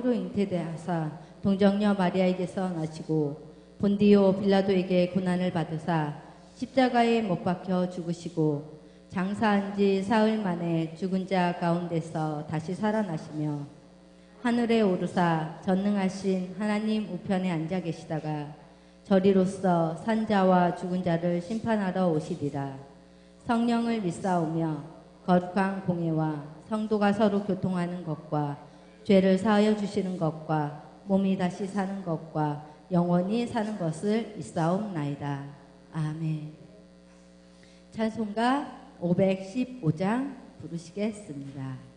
왕으로 잉태되하사 동정녀 마리아에게서 나시고 본디오 빌라도에게 고난을 받으사 십자가에 못 박혀 죽으시고 장사한 지 사흘 만에 죽은 자 가운데서 다시 살아나시며 하늘에 오르사 전능하신 하나님 우편에 앉아 계시다가 저리로서 산자와 죽은 자를 심판하러 오시리라. 성령을 믿사오며 거룩한 공예와 성도가 서로 교통하는 것과 죄를 사하여 주시는 것과 몸이 다시 사는 것과 영원히 사는 것을 믿사옵나이다. 아멘. 찬송가 515장 부르시겠습니다.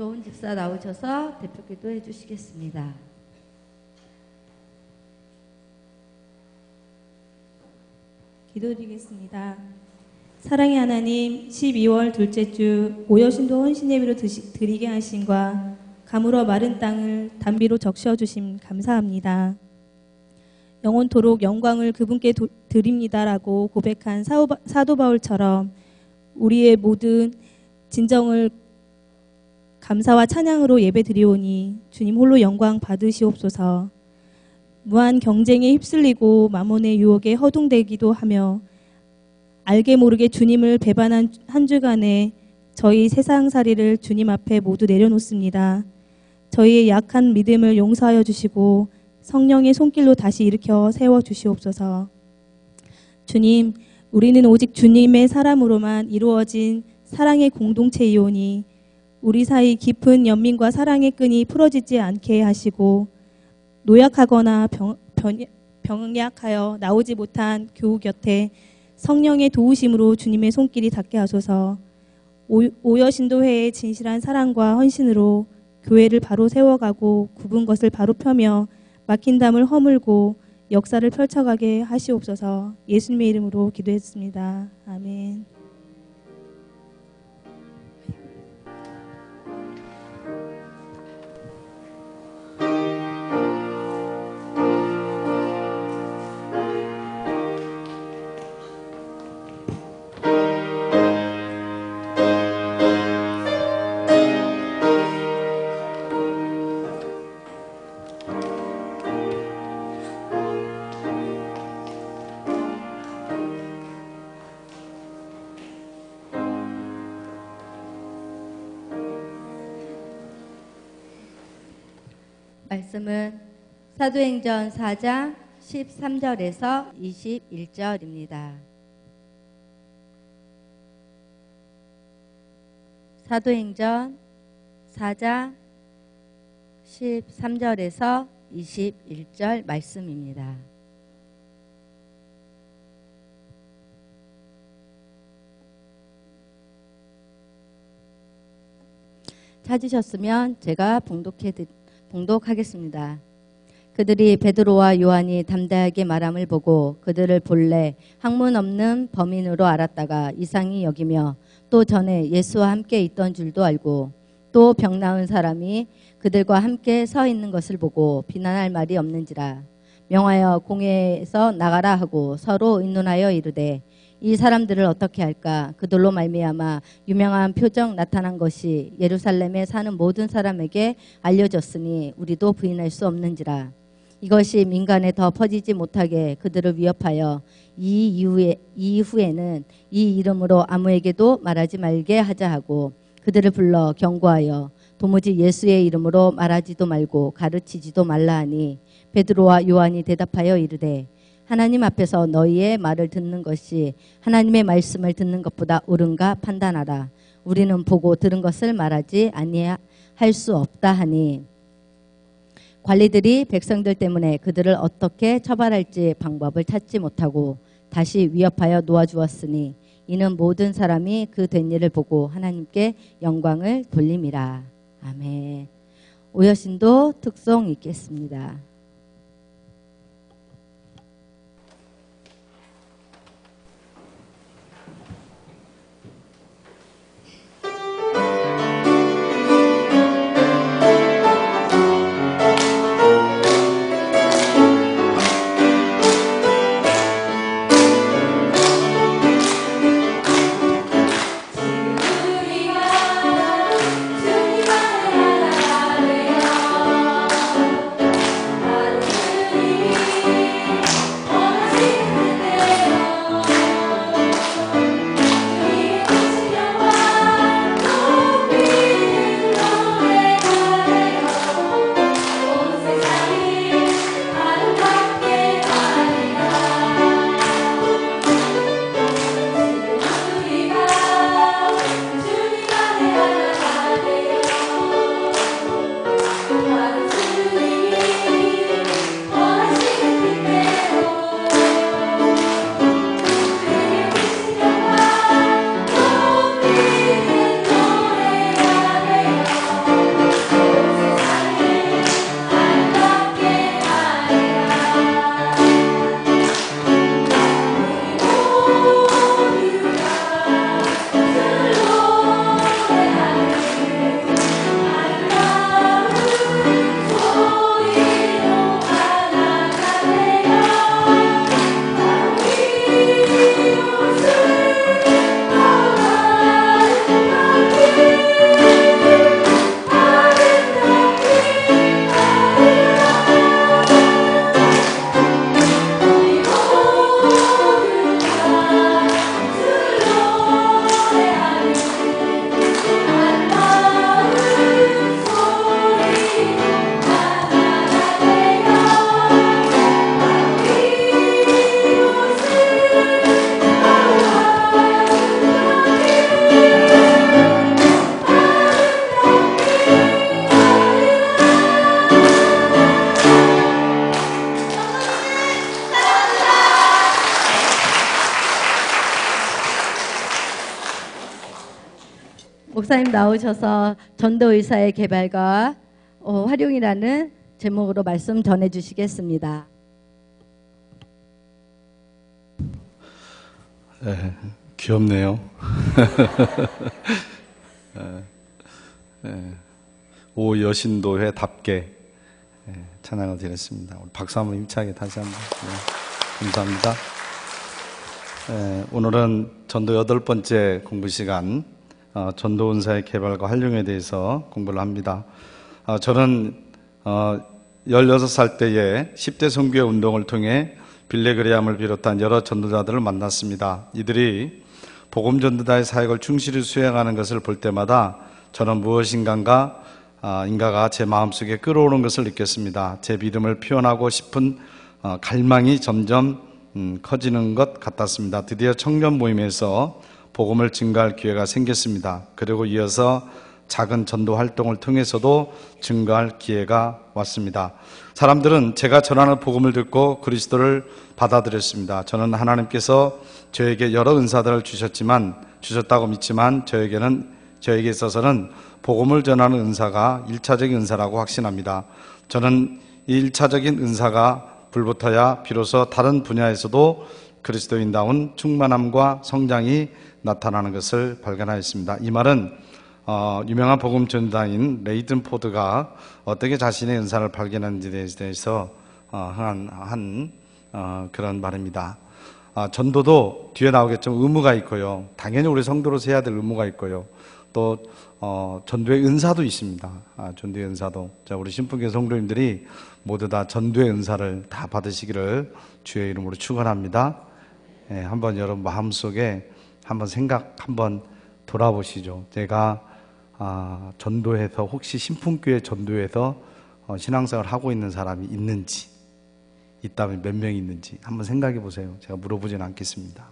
좋은 집사 나오셔서 대표기도 해주시겠습니다. 기도드리겠습니다. 사랑의 하나님, 12월 둘째 주 오여신도 헌신예비로 드리게 하심과 가물어 마른 땅을 단비로 적셔주심 감사합니다. 영원토록 영광을 그분께 드립니다라고 고백한 사도 바울처럼 우리의 모든 진정을 감사와 찬양으로 예배드리오니 주님 홀로 영광 받으시옵소서. 무한 경쟁에 휩쓸리고 마몬의 유혹에 허둥대기도 하며 알게 모르게 주님을 배반한 한 주간에 저희 세상살이를 주님 앞에 모두 내려놓습니다. 저희의 약한 믿음을 용서하여 주시고 성령의 손길로 다시 일으켜 세워주시옵소서. 주님, 우리는 오직 주님의 사람으로만 이루어진 사랑의 공동체이오니 우리 사이 깊은 연민과 사랑의 끈이 풀어지지 않게 하시고 노약하거나 병약하여 나오지 못한 교우 곁에 성령의 도우심으로 주님의 손길이 닿게 하소서. 오여신도회의 진실한 사랑과 헌신으로 교회를 바로 세워가고 굽은 것을 바로 펴며 막힌 담을 허물고 역사를 펼쳐가게 하시옵소서. 예수님의 이름으로 기도했습니다. 아멘. 말씀은 사도행전 4장 13절에서 21절입니다. 사도행전 4장 13절에서 21절 말씀입니다. 찾으셨으면 제가 봉독하겠습니다. 그들이 베드로와 요한이 담대하게 말함을 보고 그들을 본래 학문 없는 범인으로 알았다가 이상히 여기며 또 전에 예수와 함께 있던 줄도 알고 또 병 나은 사람이 그들과 함께 서 있는 것을 보고 비난할 말이 없는지라 명하여 공회에서 나가라 하고 서로 의논하여 이르되 이 사람들을 어떻게 할까? 그들로 말미암아 유명한 표적 나타난 것이 예루살렘에 사는 모든 사람에게 알려졌으니 우리도 부인할 수 없는지라. 이것이 민간에 더 퍼지지 못하게 그들을 위협하여 이후에는 이 이름으로 아무에게도 말하지 말게 하자 하고 그들을 불러 경고하여 도무지 예수의 이름으로 말하지도 말고 가르치지도 말라 하니 베드로와 요한이 대답하여 이르되 하나님 앞에서 너희의 말을 듣는 것이 하나님의 말씀을 듣는 것보다 옳은가 판단하라. 우리는 보고 들은 것을 말하지 아니할 수 없다 하니 관리들이 백성들 때문에 그들을 어떻게 처벌할지 방법을 찾지 못하고 다시 위협하여 놓아주었으니 이는 모든 사람이 그 된 일을 보고 하나님께 영광을 돌림이라. 아멘. 오여신도 특송 읽겠습니다. 목사님 나오셔서 전도 의사의 개발과 활용이라는 제목으로 말씀 전해 주시겠습니다. 귀엽네요. 오 여신도회답게 찬양을 드렸습니다. 우리 박수 한번 힘차게 다시 한번. 감사합니다. 오늘은 전도 8번째 공부 시간, 전도 은사의 개발과 활용에 대해서 공부를 합니다. 저는 16살 때에 10대 선교회 운동을 통해 빌레그레함을 비롯한 여러 전도자들을 만났습니다. 이들이 복음 전도자의 사역을 충실히 수행하는 것을 볼 때마다 저는 무엇인가가 제 마음속에 끌어오는 것을 느꼈습니다. 제 믿음을 표현하고 싶은 갈망이 점점 커지는 것 같았습니다. 드디어 청년 모임에서 복음을 증거할 기회가 생겼습니다. 그리고 이어서 작은 전도 활동을 통해서도 증거할 기회가 왔습니다. 사람들은 제가 전하는 복음을 듣고 그리스도를 받아들였습니다. 저는 하나님께서 저에게 여러 은사들을 주셨다고 믿지만 저에게 있어서는 복음을 전하는 은사가 1차적인 은사라고 확신합니다. 저는 이 1차적인 은사가 불붙어야 비로소 다른 분야에서도 그리스도인다운 충만함과 성장이 나타나는 것을 발견하였습니다. 이 말은 유명한 복음 전도자인 레이든 포드가 어떻게 자신의 은사를 발견했는지에 대해서 한 그런 말입니다. 전도도 뒤에 나오겠지만 의무가 있고요. 당연히 우리 성도로서 해야 될 의무가 있고요. 또 전도의 은사도 있습니다. 전도의 은사도. 자, 우리 신분계 성도님들이 모두 다 전도의 은사를 다 받으시기를 주의 이름으로 축원합니다. 한번 여러분 마음속에 한번 돌아보시죠. 제가 전도해서 혹시 신분교회 전도해서 신앙생활을 하고 있는 사람이 있는지, 있다면 몇 명 있는지 한번 생각해 보세요. 제가 물어보지는 않겠습니다.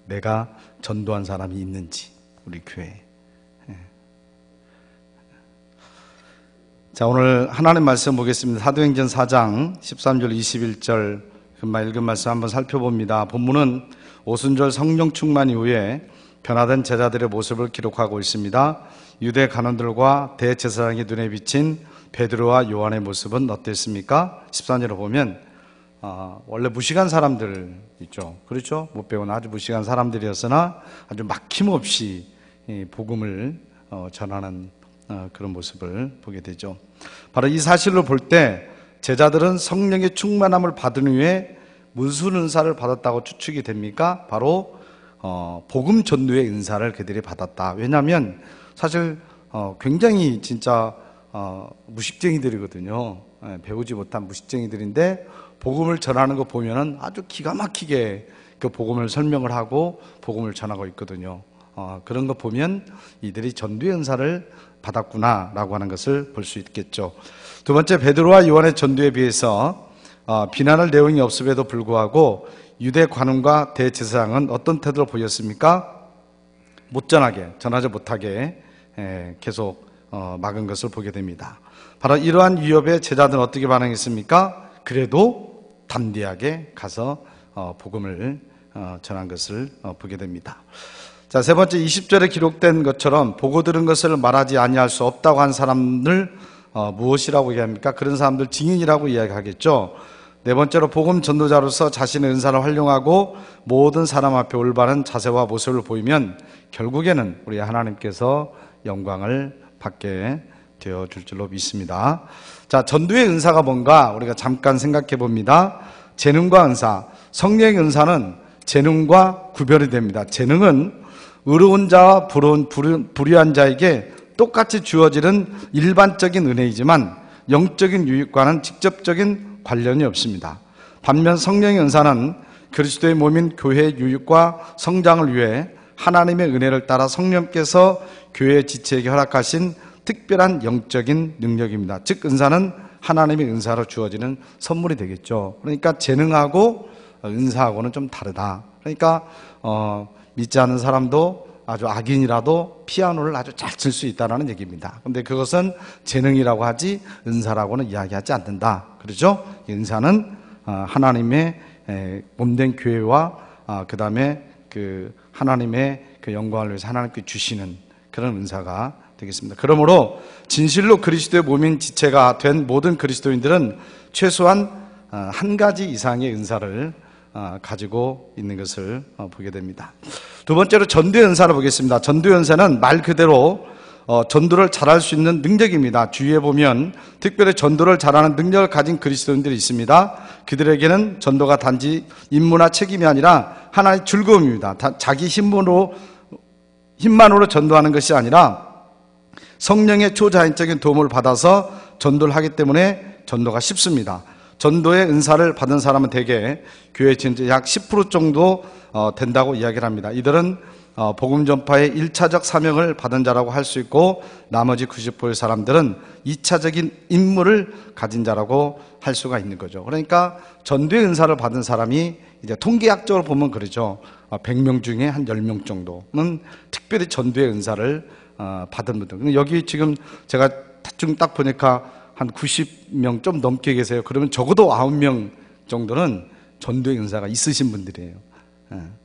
내가 전도한 사람이 있는지 우리 교회에. 자, 오늘 하나님 말씀 보겠습니다. 사도행전 4장 13절 21절 금방 읽은 말씀 한번 살펴봅니다. 본문은 오순절 성령 충만 이후에 변화된 제자들의 모습을 기록하고 있습니다. 유대 간원들과 대제사장의 눈에 비친 베드로와 요한의 모습은 어땠습니까? 13절을 보면 원래 무식한 사람들 있죠. 그렇죠? 못 배운 아주 무식한 사람들이었으나 아주 막힘없이 복음을 전하는 그런 모습을 보게 되죠. 바로 이 사실로 볼 때 제자들은 성령의 충만함을 받은 후에 무슨 은사를 받았다고 추측이 됩니까? 바로 복음 전도의 은사를 그들이 받았다. 왜냐하면 사실 굉장히 진짜 무식쟁이들이거든요. 배우지 못한 무식쟁이들인데 복음을 전하는 거 보면은 아주 기가 막히게 그 복음을 설명을 하고 복음을 전하고 있거든요. 그런 거 보면 이들이 전도의 은사를 받았구나라고 하는 것을 볼 수 있겠죠. 두 번째, 베드로와 요한의 전도에 비해서 비난할 내용이 없음에도 불구하고 유대 관원과 대제사장은 어떤 태도를 보였습니까? 못 전하지 못하게 계속 막은 것을 보게 됩니다. 바로 이러한 위협에 제자들은 어떻게 반응했습니까? 그래도 담대하게 가서 복음을 전한 것을 보게 됩니다. 자, 세 번째 20절에 기록된 것처럼 보고 들은 것을 말하지 아니할 수 없다고 한 사람을 무엇이라고 얘기합니까? 그런 사람들 증인이라고 이야기하겠죠. 네 번째로 복음 전도자로서 자신의 은사를 활용하고 모든 사람 앞에 올바른 자세와 모습을 보이면 결국에는 우리 하나님께서 영광을 받게 되어줄 줄로 믿습니다. 자, 전도의 은사가 뭔가 우리가 잠깐 생각해 봅니다. 재능과 은사, 성령의 은사는 재능과 구별이 됩니다. 재능은 의로운 자와 불의한 자에게 똑같이 주어지는 일반적인 은혜이지만 영적인 유익과는 직접적인 관련이 없습니다. 반면 성령의 은사는 그리스도의 몸인 교회의 유익과 성장을 위해 하나님의 은혜를 따라 성령께서 교회 지체에게 허락하신 특별한 영적인 능력입니다. 즉 은사는 하나님의 은사로 주어지는 선물이 되겠죠. 그러니까 재능하고 은사하고는 좀 다르다. 그러니까 믿지 않는 사람도 아주 악인이라도 피아노를 아주 잘 칠 수 있다는 얘기입니다. 그런데 그것은 재능이라고 하지 은사라고는 이야기하지 않는다. 그렇죠? 은사는 하나님의 몸된 교회와 그 다음에 그 하나님의 그 영광을 위해서 하나님께 주시는 그런 은사가 되겠습니다. 그러므로 진실로 그리스도의 몸인 지체가 된 모든 그리스도인들은 최소한 한 가지 이상의 은사를 가지고 있는 것을 보게 됩니다. 두 번째로 전도의 은사를 보겠습니다. 전도의 은사는 말 그대로 전도를 잘할 수 있는 능력입니다. 주위에 보면 특별히 전도를 잘하는 능력을 가진 그리스도인들이 있습니다. 그들에게는 전도가 단지 임무나 책임이 아니라 하나의 즐거움입니다. 자기 힘만으로 전도하는 것이 아니라 성령의 초자연적인 도움을 받아서 전도를 하기 때문에 전도가 쉽습니다. 전도의 은사를 받은 사람은 대개 교회 전체 약 10% 정도 된다고 이야기를 합니다. 이들은 복음 전파의 1차적 사명을 받은 자라고 할 수 있고, 나머지 90%의 사람들은 2차적인 임무를 가진 자라고 할 수가 있는 거죠. 그러니까 전도의 은사를 받은 사람이 이제 통계학적으로 보면 그러죠. 100명 중에 한 10명 정도는 특별히 전도의 은사를 받은 분들. 근데 여기 지금 제가 대충 딱 보니까 한 90명 좀 넘게 계세요. 그러면 적어도 9명 정도는 전도의 은사가 있으신 분들이에요.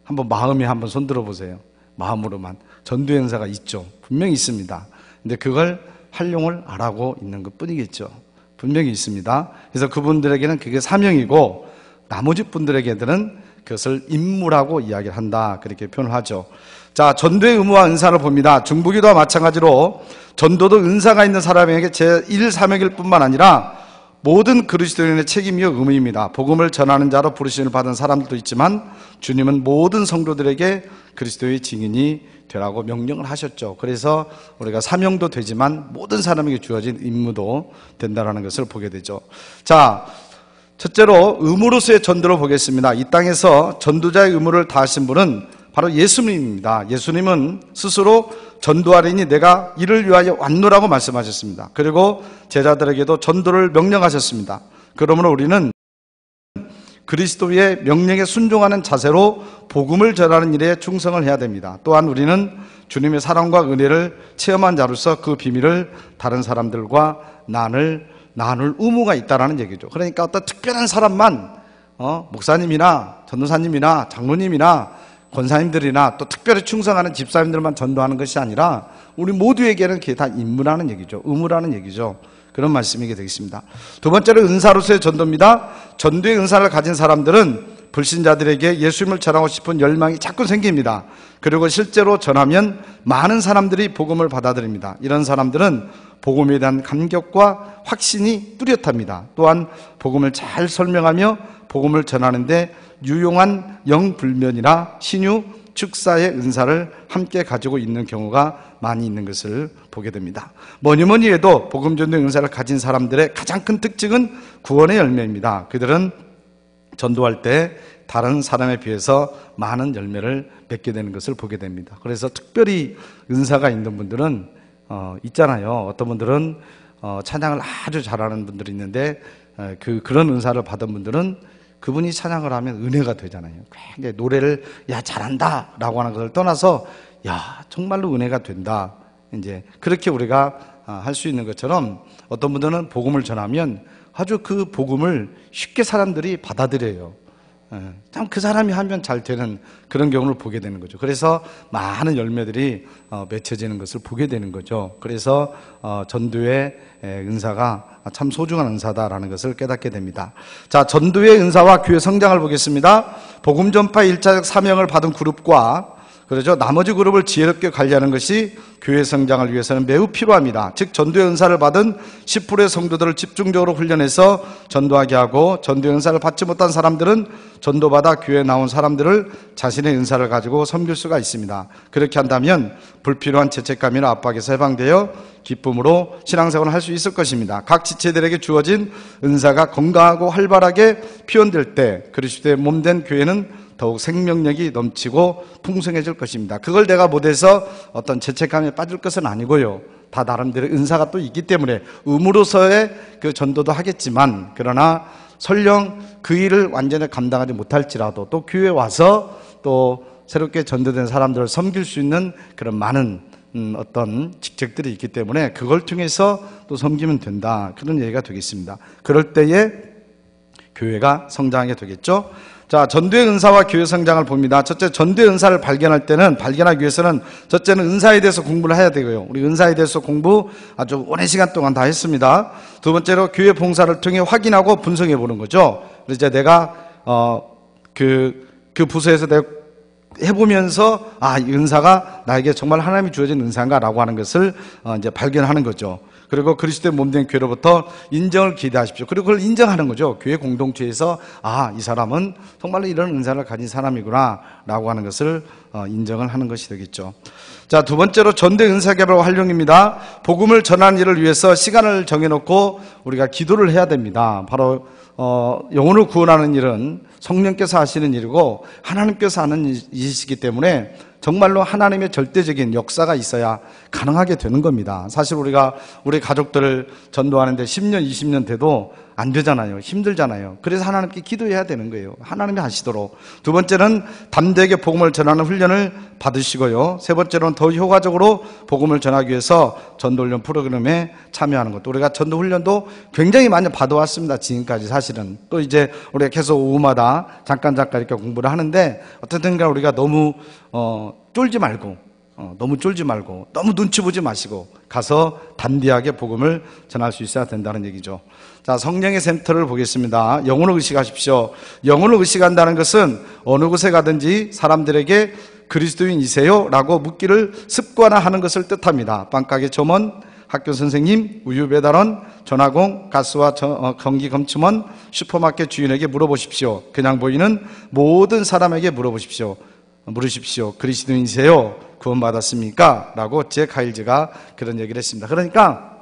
한번 마음에 한번 손들어 보세요. 마음으로만. 전도의 은사가 있죠. 분명히 있습니다. 근데 그걸 활용을 안 하고 있는 것 뿐이겠죠. 분명히 있습니다. 그래서 그분들에게는 그게 사명이고, 나머지 분들에게는 그것을 임무라고 이야기를 한다, 그렇게 표현을 하죠. 자, 전도의 의무와 은사를 봅니다. 중보기도와 마찬가지로 전도도 은사가 있는 사람에게 제1 사명일 뿐만 아니라 모든 그리스도인의 책임이요 의무입니다. 복음을 전하는 자로 부르심을 받은 사람들도 있지만, 주님은 모든 성도들에게 그리스도의 증인이 되라고 명령을 하셨죠. 그래서 우리가 사명도 되지만 모든 사람에게 주어진 임무도 된다는 것을 보게 되죠. 자, 첫째로 의무로서의 전도를 보겠습니다. 이 땅에서 전도자의 의무를 다하신 분은 바로 예수님입니다. 예수님은 스스로 전도하리니 내가 이를 위하여 왔노라고 말씀하셨습니다. 그리고 제자들에게도 전도를 명령하셨습니다. 그러므로 우리는 그리스도의 명령에 순종하는 자세로 복음을 전하는 일에 충성을 해야 됩니다. 또한 우리는 주님의 사랑과 은혜를 체험한 자로서 그 비밀을 다른 사람들과 나눌 의무가 있다는 얘기죠. 그러니까 어떤 특별한 사람만 목사님이나 전도사님이나 장로님이나 권사님들이나 또 특별히 충성하는 집사님들만 전도하는 것이 아니라 우리 모두에게는 그게 다 임무라는 얘기죠. 의무라는 얘기죠. 그런 말씀이게 되겠습니다. 두 번째로 은사로서의 전도입니다. 전도의 은사를 가진 사람들은 불신자들에게 예수님을 전하고 싶은 열망이 자꾸 생깁니다. 그리고 실제로 전하면 많은 사람들이 복음을 받아들입니다. 이런 사람들은 복음에 대한 감격과 확신이 뚜렷합니다. 또한 복음을 잘 설명하며 복음을 전하는데 유용한 영불면이나 신유, 축사의 은사를 함께 가지고 있는 경우가 많이 있는 것을 보게 됩니다. 뭐니 해도 복음 전도의 은사를 가진 사람들의 가장 큰 특징은 구원의 열매입니다. 그들은 전도할 때 다른 사람에 비해서 많은 열매를 맺게 되는 것을 보게 됩니다. 그래서 특별히 은사가 있는 분들은 있잖아요. 어떤 분들은 찬양을 아주 잘하는 분들이 있는데 그런 은사를 받은 분들은 그분이 찬양을 하면 은혜가 되잖아요. 굉장히 노래를 잘한다 라고 하는 것을 떠나서 정말로 은혜가 된다, 이제 그렇게 우리가 할 수 있는 것처럼 어떤 분들은 복음을 전하면 아주 그 복음을 쉽게 사람들이 받아들여요. 참 그 사람이 하면 잘 되는 그런 경우를 보게 되는 거죠. 그래서 많은 열매들이 맺혀지는 것을 보게 되는 거죠. 그래서 전도의 은사가 참 소중한 은사다라는 것을 깨닫게 됩니다. 자, 전도의 은사와 교회 성장을 보겠습니다. 복음 전파 1차적 사명을 받은 그룹과 그렇죠, 나머지 그룹을 지혜롭게 관리하는 것이 교회 성장을 위해서는 매우 필요합니다. 즉 전도의 은사를 받은 10%의 성도들을 집중적으로 훈련해서 전도하게 하고, 전도의 은사를 받지 못한 사람들은 전도받아 교회에 나온 사람들을 자신의 은사를 가지고 섬길 수가 있습니다. 그렇게 한다면 불필요한 죄책감이나 압박에서 해방되어 기쁨으로 신앙생활을 할 수 있을 것입니다. 각 지체들에게 주어진 은사가 건강하고 활발하게 표현될 때 그리스도의 몸된 교회는 더욱 생명력이 넘치고 풍성해질 것입니다. 그걸 내가 못해서 어떤 죄책감에 빠질 것은 아니고요. 다 나름대로 은사가 또 있기 때문에 의무로서의 그 전도도 하겠지만, 그러나 설령 그 일을 완전히 감당하지 못할지라도 또 교회에 와서 또 새롭게 전도된 사람들을 섬길 수 있는 그런 많은 어떤 직책들이 있기 때문에 그걸 통해서 또 섬기면 된다, 그런 얘기가 되겠습니다. 그럴 때에 교회가 성장하게 되겠죠. 자, 전도의 은사와 교회 성장을 봅니다. 첫째, 전도의 은사를 발견하기 위해서는 첫째는 은사에 대해서 공부를 해야 되고요. 우리 은사에 대해서 공부 아주 오랜 시간 동안 다 했습니다. 두 번째로 교회 봉사를 통해 확인하고 분석해 보는 거죠. 그래서 이제 내가 그 부서에서 내가 해보면서 이 은사가 나에게 정말 하나님이 주어진 은사인가라고 하는 것을 이제 발견하는 거죠. 그리고 그리스도의 몸된 교회로부터 인정을 기대하십시오. 그리고 그걸 인정하는 거죠. 교회 공동체에서 이 사람은 정말로 이런 은사를 가진 사람이구나 라고 하는 것을 인정을 하는 것이 되겠죠. 자, 두 번째로 전도의 은사개발 활용입니다. 복음을 전하는 일을 위해서 시간을 정해놓고 우리가 기도를 해야 됩니다. 바로 영혼을 구원하는 일은 성령께서 하시는 일이고 하나님께서 하는 일이시기 때문에 정말로 하나님의 절대적인 역사가 있어야 가능하게 되는 겁니다. 사실 우리가 우리 가족들을 전도하는데 10년, 20년 돼도 안 되잖아요. 힘들잖아요. 그래서 하나님께 기도해야 되는 거예요. 하나님이 하시도록. 두 번째는 담대하게 복음을 전하는 훈련을 받으시고요. 세 번째로는 더 효과적으로 복음을 전하기 위해서 전도훈련 프로그램에 참여하는 것. 우리가 전도훈련도 굉장히 많이 받아왔습니다. 지금까지 사실은. 또 이제 우리가 계속 오후마다 잠깐 이렇게 공부를 하는데 어쨌든 간에 우리가 너무 쫄지 말고 너무 눈치 보지 마시고 가서 담대하게 복음을 전할 수 있어야 된다는 얘기죠. 자, 성령의 센터를 보겠습니다. 영혼을 의식하십시오. 영혼을 의식한다는 것은 어느 곳에 가든지 사람들에게 그리스도인이세요? 라고 묻기를 습관화하는 것을 뜻합니다. 빵가게 점원, 학교 선생님, 우유 배달원, 전화공, 가스와 전기 검침원, 슈퍼마켓 주인에게 물어보십시오. 그냥 보이는 모든 사람에게 물으십시오. 그리스도인이세요? 구원받았습니까? 라고 제 카일즈가 그런 얘기를 했습니다. 그러니까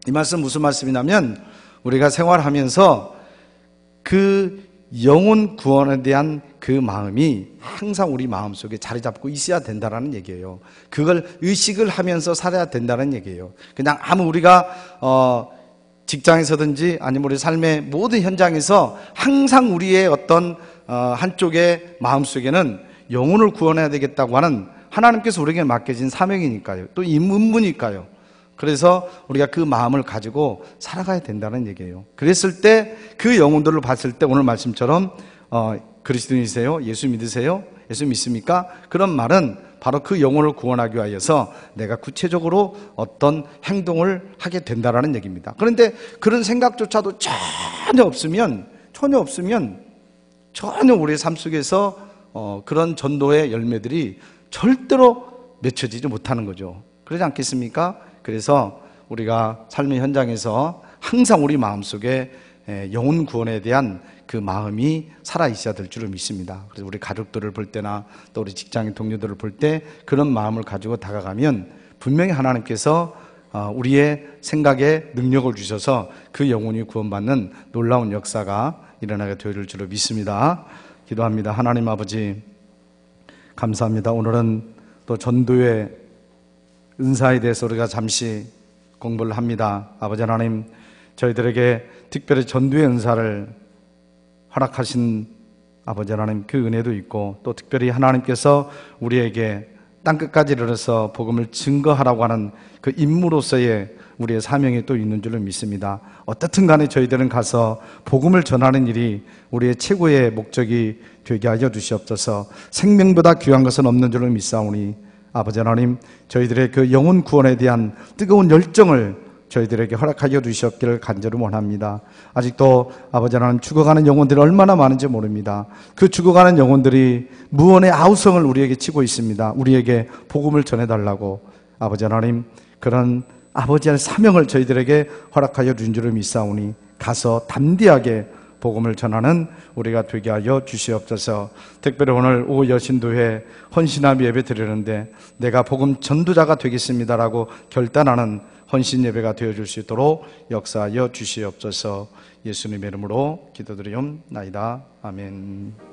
이 말씀 무슨 말씀이냐면 우리가 생활하면서 그 영혼 구원에 대한 그 마음이 항상 우리 마음속에 자리 잡고 있어야 된다는 얘기예요. 그걸 의식을 하면서 살아야 된다는 얘기예요. 그냥 아무 우리가 직장에서든지 아니면 우리 삶의 모든 현장에서 항상 우리의 어떤 한쪽의 마음속에는 영혼을 구원해야 되겠다고 하는 하나님께서 우리에게 맡겨진 사명이니까요. 또 임무니까요. 그래서 우리가 그 마음을 가지고 살아가야 된다는 얘기예요. 그랬을 때 그 영혼들을 봤을 때 오늘 말씀처럼 그리스도인이세요? 예수 믿으세요? 예수 믿습니까? 그런 말은 바로 그 영혼을 구원하기 위해서 내가 구체적으로 어떤 행동을 하게 된다는 얘기입니다. 그런데 그런 생각조차도 전혀 없으면 전혀 우리의 삶 속에서 그런 전도의 열매들이 절대로 맺혀지지 못하는 거죠. 그러지 않겠습니까? 그래서 우리가 삶의 현장에서 항상 우리 마음속에 영혼 구원에 대한 그 마음이 살아있어야 될 줄을 믿습니다. 그래서 우리 가족들을 볼 때나 또 우리 직장인 동료들을 볼 때 그런 마음을 가지고 다가가면 분명히 하나님께서 우리의 생각에 능력을 주셔서 그 영혼이 구원받는 놀라운 역사가 일어나게 되어질 줄을 믿습니다. 기도합니다. 하나님 아버지 감사합니다. 오늘은 또 전도의 은사에 대해서 우리가 잠시 공부를 합니다. 아버지 하나님, 저희들에게 특별히 전도의 은사를 허락하신 아버지 하나님 그 은혜도 있고 또 특별히 하나님께서 우리에게 땅끝까지 이르러서 복음을 증거하라고 하는 그 임무로서의 우리의 사명이 또 있는 줄을 믿습니다. 어떻든 간에 저희들은 가서 복음을 전하는 일이 우리의 최고의 목적이 되게 하여 주시옵소서. 생명보다 귀한 것은 없는 줄을 믿사오니 아버지 하나님, 저희들의 그 영혼 구원에 대한 뜨거운 열정을 저희들에게 허락하여 주시옵기를 간절히 원합니다. 아직도 아버지 하나님 죽어가는 영혼들이 얼마나 많은지 모릅니다. 그 죽어가는 영혼들이 무언의 아우성을 우리에게 치고 있습니다. 우리에게 복음을 전해달라고 아버지 하나님 그런 아버지의 사명을 저희들에게 허락하여 준 줄을 믿사오니 가서 담대하게 복음을 전하는 우리가 되게 하여 주시옵소서. 특별히 오늘 오후 여신도회 헌신함 예배 드리는데 내가 복음 전도자가 되겠습니다라고 결단하는 헌신 예배가 되어줄 수 있도록 역사하여 주시옵소서. 예수님의 이름으로 기도드리옵나이다. 아멘.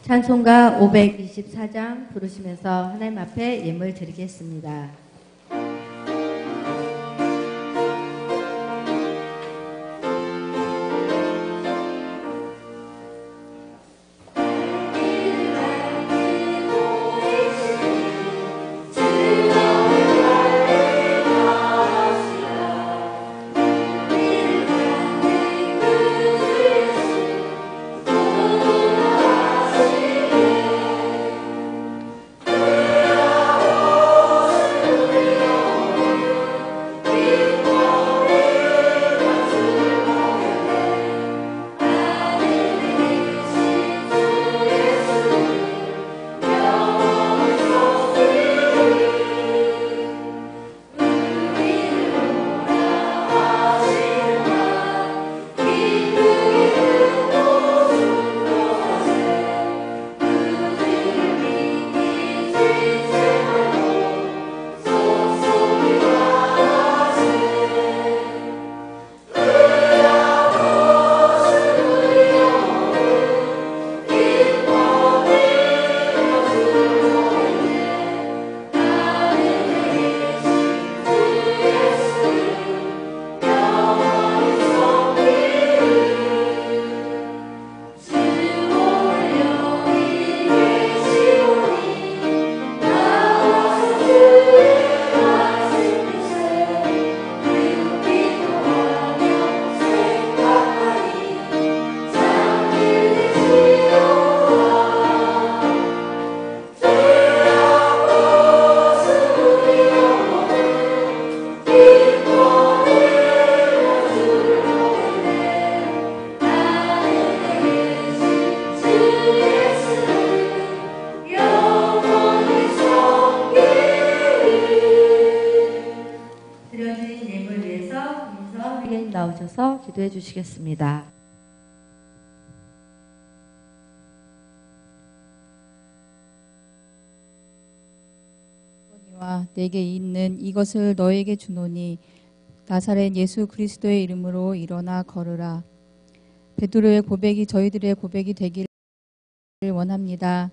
찬송가 524장 부르시면서 하나님 앞에 예물 드리겠습니다. 기도해 주시겠습니다. 와 내게 있는 이것을 너에게 주노니 나사렛 예수 그리스도의 이름으로 일어나 걸으라. 베드로의 고백이 저희들의 고백이 되기를 원합니다.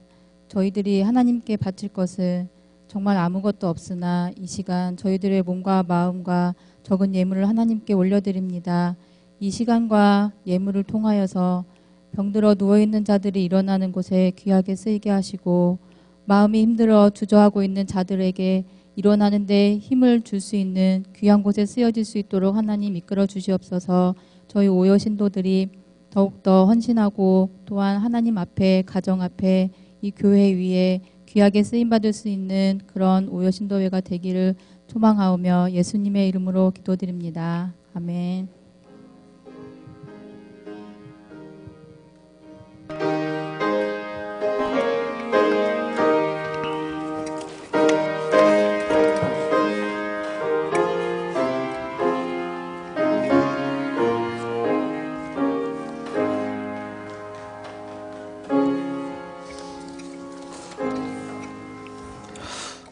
저희들이 하나님께 바칠 것은 정말 아무것도 없으나 이 시간 저희들의 몸과 마음과 적은 예물을 하나님께 올려드립니다. 이 시간과 예물을 통하여서 병들어 누워있는 자들이 일어나는 곳에 귀하게 쓰이게 하시고 마음이 힘들어 주저하고 있는 자들에게 일어나는 데 힘을 줄 수 있는 귀한 곳에 쓰여질 수 있도록 하나님 이끌어 주시옵소서. 저희 오여 신도들이 더욱더 헌신하고 또한 하나님 앞에 가정 앞에 이 교회 위에 귀하게 쓰임받을 수 있는 그런 오여 신도회가 되기를 소망하오며 예수님의 이름으로 기도드립니다. 아멘.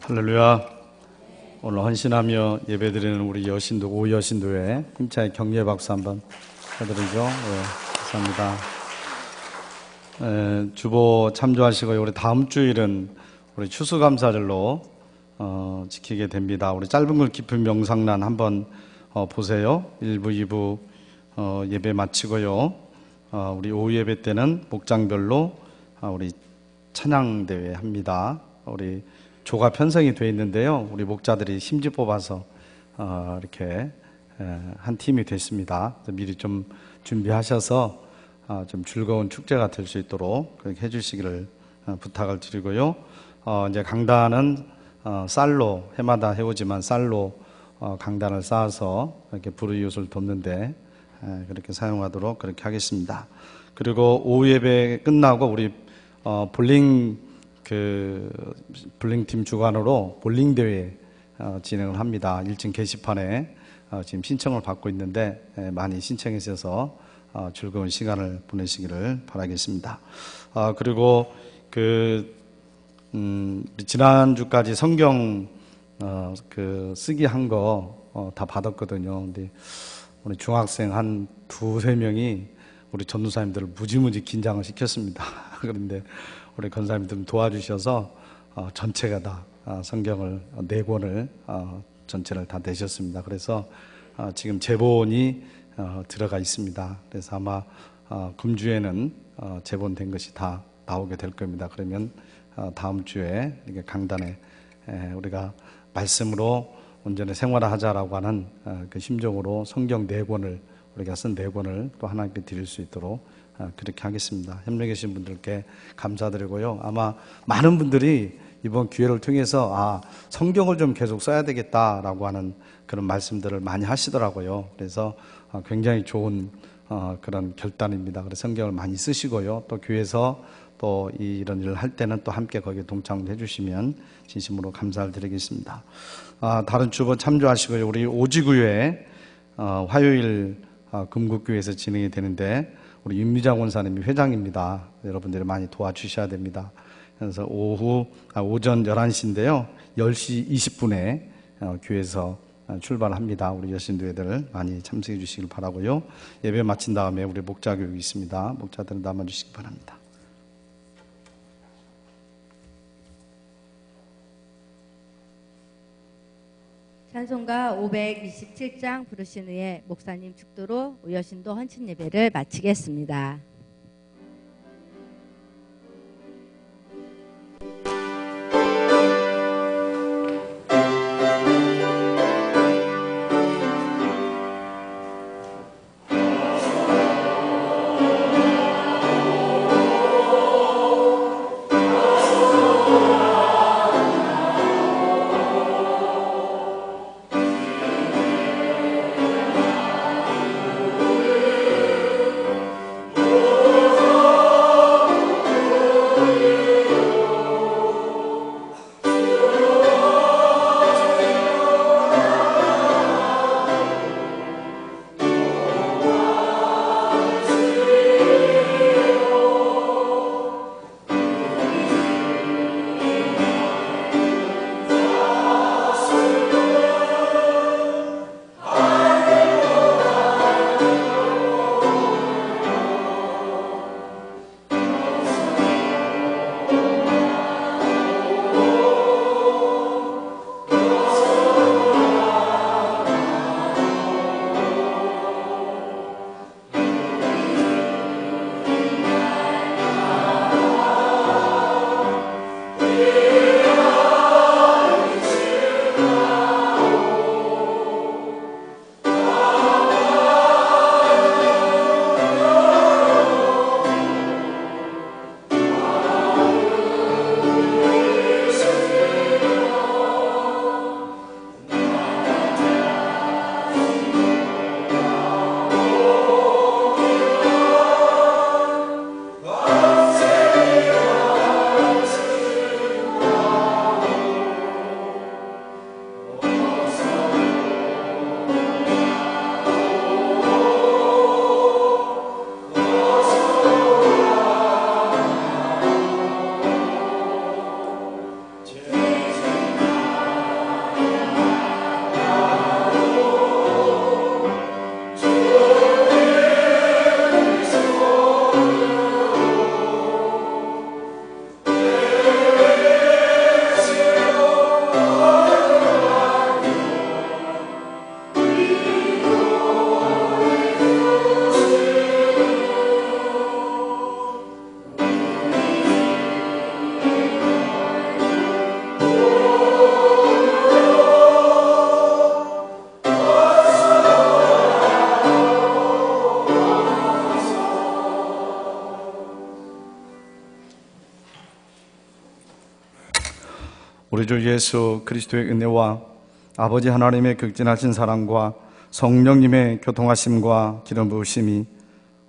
할렐루야. 오늘 헌신하며 예배드리는 우리 여신도 오여신도에 힘차게 격려의 박수 한번 해드리죠. 감사합니다. 주보 참조하시고요. 우리 다음 주일은 우리 추수감사절로 지키게 됩니다. 우리 짧은 글 깊은 명상란 한번 보세요. 1부, 2부 예배 마치고요. 우리 오후 예배 때는 목장별로 우리 찬양대회 합니다. 우리 조가 편성이 되어 있는데요. 우리 목자들이 심지 뽑아서 이렇게 한 팀이 됐습니다. 미리 좀 준비하셔서 좀 즐거운 축제가 될 수 있도록 그렇게 해주시기를 부탁을 드리고요. 이제 강단은 쌀로 해마다 해오지만 쌀로 강단을 쌓아서 이렇게 불우이웃을 돕는데 그렇게 사용하도록 그렇게 하겠습니다. 그리고 오후 예배 끝나고 우리 볼링팀 주관으로 볼링 대회 진행을 합니다. 1층 게시판에 지금 신청을 받고 있는데 많이 신청해 주셔서 즐거운 시간을 보내시기를 바라겠습니다. 그리고 지난주까지 성경 쓰기 한 거 다 받았거든요. 근데 우리 중학생 한 두세 명이 우리 전도사님들을 무지무지 긴장을 시켰습니다. 그런데 우리 권사님들 도와주셔서 전체가 다 성경을 4권을 전체를 다 내셨습니다. 그래서 지금 제본이 들어가 있습니다. 그래서 아마 금주에는 제본된 것이 다 나오게 될 겁니다. 그러면 다음 주에 이렇게 강단에 우리가 말씀으로 온전히 생활하자라고 하는 그 심정으로 성경 4권을 우리가 쓴 4권을 또 하나님께 드릴 수 있도록 그렇게 하겠습니다. 협력해 계신 분들께 감사드리고요. 아마 많은 분들이 이번 기회를 통해서 성경을 좀 계속 써야 되겠다라고 하는 그런 말씀들을 많이 하시더라고요. 그래서 굉장히 좋은 그런 결단입니다. 그래서 성경을 많이 쓰시고요. 또 교회에서 또 이런 일을 할 때는 또 함께 거기에 동참해 주시면 진심으로 감사를 드리겠습니다. 다른 주보 참조하시고요. 우리 오지구에 화요일 금국교회에서 진행이 되는데 우리 윤미장 원사님이 회장입니다. 여러분들이 많이 도와주셔야 됩니다. 그래서 오전 11시인데요. 10시 20분에 교회에서 출발합니다. 우리 여신도회들 많이 참석해 주시길 바라고요. 예배 마친 다음에 우리 목자 교육이 있습니다. 목자들은 남아주시기 바랍니다. 찬송가 527장 부르신 후에 목사님 축도로 오여신도 헌신 예배를 마치겠습니다. 오 우리 주 예수 그리스도의 은혜와 아버지 하나님의 극진하신 사랑과 성령님의 교통하심과 기름 부으심이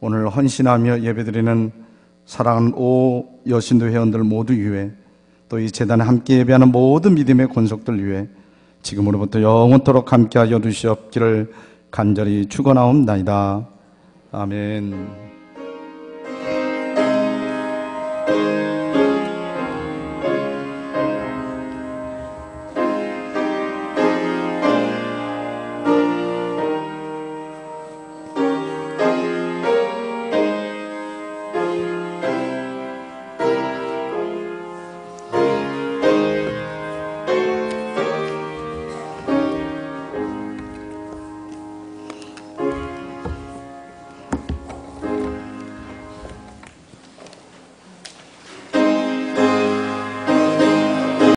오늘 헌신하며 예배드리는 사랑하는 오 여신도 회원들 모두 위에, 또 이 재단에 함께 예배하는 모든 믿음의 권속들 위에 지금으로부터 영원토록 함께하여 주시옵기를 간절히 축원하옵나이다. 아멘.